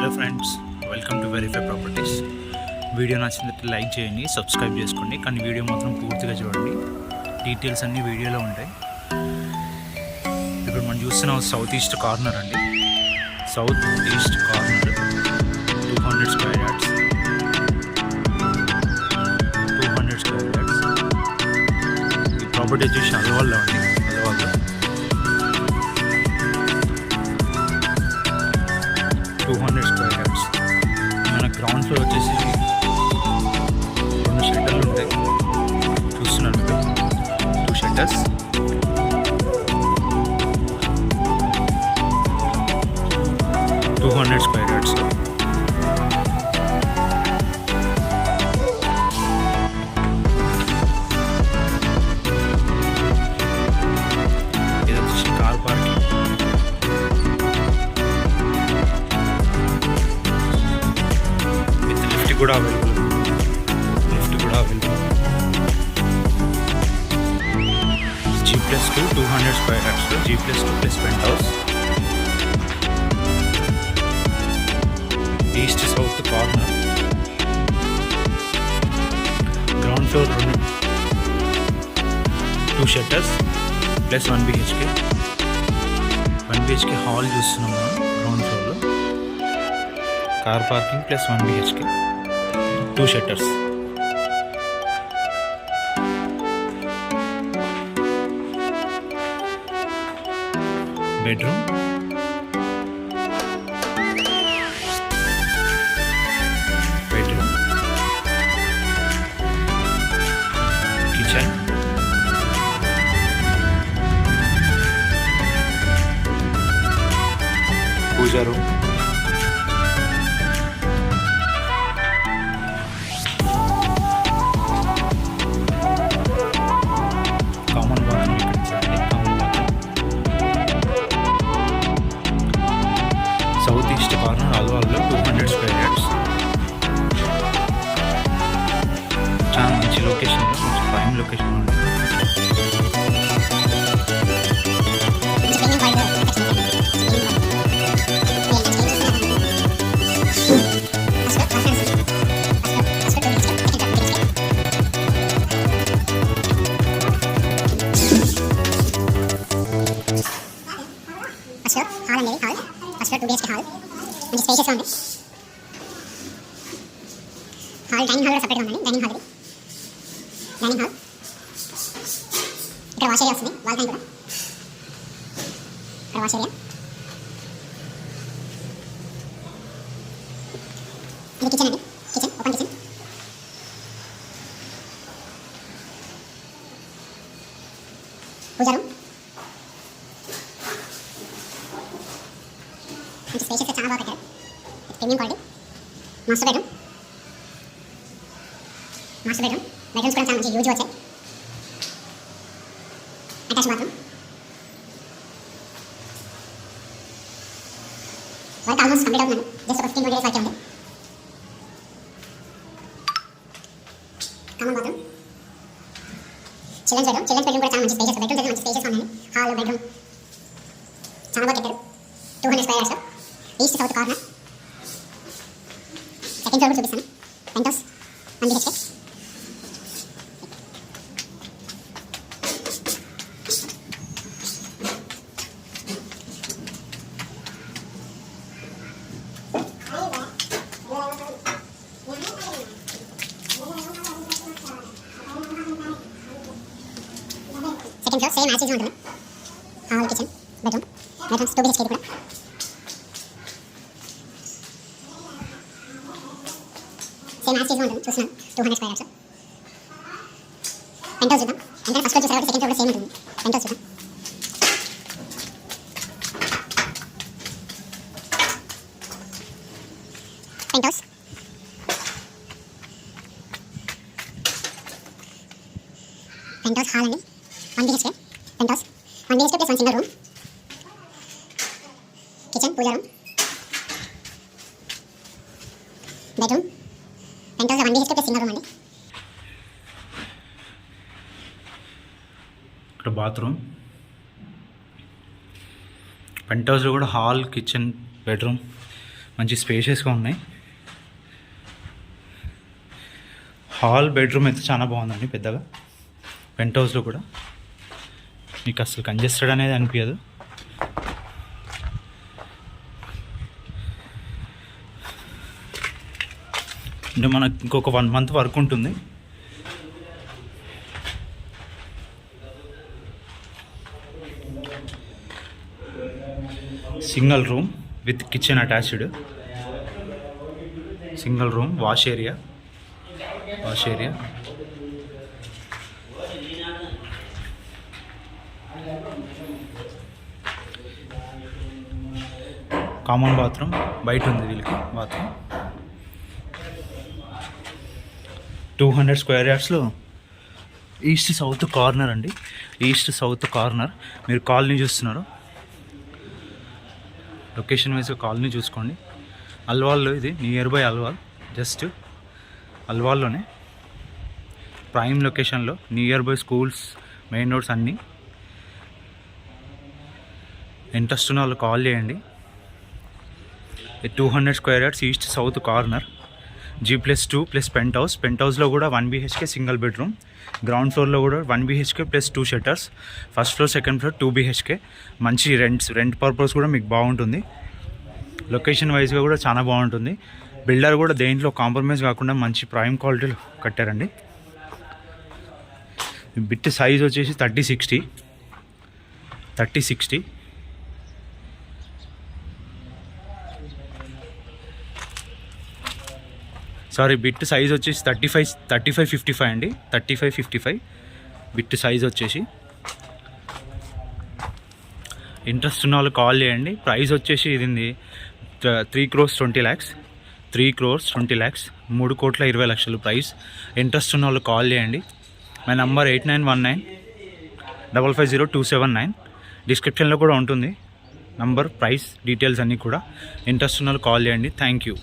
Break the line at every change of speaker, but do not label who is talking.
Hello friends, welcome to verify properties. Video నచ్చినట్టు like చేయండి, subscribe చేసుకోండి. కానీ వీడియో మాత్రం పూర్తిగా చూడండి, డీటెయిల్స్ అన్నీ వీడియోలో ఉంటాయి. ఇప్పుడు మనం చూస్తున్నాం సౌత్ ఈస్ట్ కార్నర్ అండి. South east corner 200 square yards. 200 square yards. ఈ ప్రాపర్టీ వచ్చేసి అల్వాల్లో అండి. అల్వాల్లో 200 స్క్వేర్ యార్డ్స్. మన గ్రౌండ్ ఫ్లోర్ వచ్చేసి 2 షట్టర్లు ఉంటాయి. చూస్తున్నారు మీరు, 2 షట్టర్స్. Square yards. ఇది వచ్చేసి కార్ పార్కింగ్. విత్ లిఫ్ట్ కూడా available. G+2 200 square yards. G+2 plus pent house. East south corner. Ground floor 2 shutters plus 1 BHK. 1 BHK hall చూస్తున్నాం మనం గ్రౌండ్ ఫ్లోర్లో. Car parking plus 1 BHK, 2 shutters. Bedroom, kitchen, pooja room, common bathroom. ఇక్కడ చూడండి, common bathroom. South east corner అల్వాల్లో 200 square yards. చాలా మంచి location, మంచి prime location ఉంది.
హాల్ అండి. Hall first 2 BHK hall. మంచి స్పేషియస్గా ఉంది హాల్. డైనింగ్ హాల్ కూడా సపరేట్గా ఉందండి. డైనింగ్ హాల్ ఇక్కడ వాష్ ఏరియా వస్తుంది. వాల్ టైం కూడా ఇక్కడ వాష్ ఏరియా. ఇది కిచెన్ అండి. Kitchen, open kitchen. Pooja room. మంచి స్పేషియస్గా చాలా బాగా పెట్టారు. Premium quality. Master bedroom. Bedrooms కూడా చాలా మంచి యూజ్ వచ్చాయి. Attach bathroom. Work almost complete అవుతుందండి. జస్ట్ ఒక 15-20 డేస్ వరకే ఉంది. Common bathroom. చిల్డ్రన్స్ బెడ్రూమ్ కూడా చాలా మంచి స్పేషియస్. బెడ్రూమ్స్ అయితే మంచి స్పేషియస్గా ఉన్నాయి. హాల్, బెడ్రూమ్ చాలా బాగా పెట్టారు. 200 square yards. East south corner. Second floor కూడా చూపిస్తాను. Penthouse, 1 BHK. Second floor same as usual ఉంటుంది. హాల్, కిచెన్, బెడ్రూమ్స్ 2 BHK కూడా. సేమ్ యాజ్ యూజువల్ ఉంటుంది. చూస్తున్నాను 200 స్క్వేర్ యార్డ్స్. పెంట్ హౌస్ చూద్దాం. అంటే ఫస్ట్ ఫ్లోర్ చూసారు కాబట్టి సెకండ్ ఫ్లోర్ కూడా సేమ్ ఉంటుంది. పెంట్ హౌస్ చూద్దాం. Pent house. Penthouse hall అండి. 1 BHK penthouse. 1 BHK plus 1 single room. Kitchen, pooja room, bedroom. Penthouse 1 BHK plus single room అండి.
ఇక్కడ బాత్రూమ్. పెంట్ హౌస్లో కూడా హాల్, కిచెన్, బెడ్రూమ్ మంచి స్పేషియస్గా ఉన్నాయి. హాల్ బెడ్రూమ్ అయితే చాలా బాగుందండి, పెద్దగా. పెంట్ హౌస్లో కూడా మీకు అసలు కంజెస్టెడ్ అనేది అనిపించదు. అంటే మనకు ఇంకొక 1 month వర్క్ ఉంటుంది. Single room with kitchen attached. Single room, wash area. Common bathroom బయట ఉంది వీళ్ళకి. బాత్రూమ్ 200 square yardsలో ఈస్ట్ సౌత్ కార్నర్ అండి. East south corner. మీరు కాలనీ చూస్తున్నారు, లొకేషన్ వైజ్గా కాలనీ చూసుకోండి. అల్వాల్లో ఇది నియర్ బై అల్వాల్, జస్ట్ అల్వాల్లోనే ప్రైమ్ లొకేషన్లో, near by schools, main roads అన్నీ. ఇంట్రెస్ట్ ఉన్న వాళ్ళు కాల్ చేయండి. 200 square yards east south corner, G+2 plus pent house. Pent హౌస్లో కూడా 1 BHK సింగిల్ బెడ్రూమ్. గ్రౌండ్ ఫ్లోర్లో కూడా 1 BHK plus 2 shutters. First floor, second floor 2 BHK. మంచి రెంట్ పర్పస్ కూడా మీకు బాగుంటుంది. లొకేషన్ వైజ్గా కూడా చాలా బాగుంటుంది. బిల్డర్ కూడా దేంట్లో కాంప్రమైజ్ కాకుండా మంచి ప్రైమ్ క్వాలిటీలో కట్టారండి. బిట్ సైజ్ వచ్చేసి 30-60. సారీ, బిట్ సైజ్ వచ్చేసి 35-55 అండి. 35-55 బిట్ సైజ్ వచ్చేసి. ఇంట్రెస్ట్ ఉన్న వాళ్ళు కాల్ చేయండి. ప్రైస్ వచ్చేసి ఇది 3 crores 20 lakhs. 3 crores 20 lakhs, 3,20,00,000 price. Interest ఉన్న వాళ్ళు కాల్ చేయండి. My number 8919550279. డిస్క్రిప్షన్లో కూడా ఉంటుంది నంబర్, ప్రైస్ డీటెయిల్స్ అన్నీ కూడా. ఇంట్రెస్ట్ ఉన్న వాళ్ళు కాల్ చేయండి. Thank you.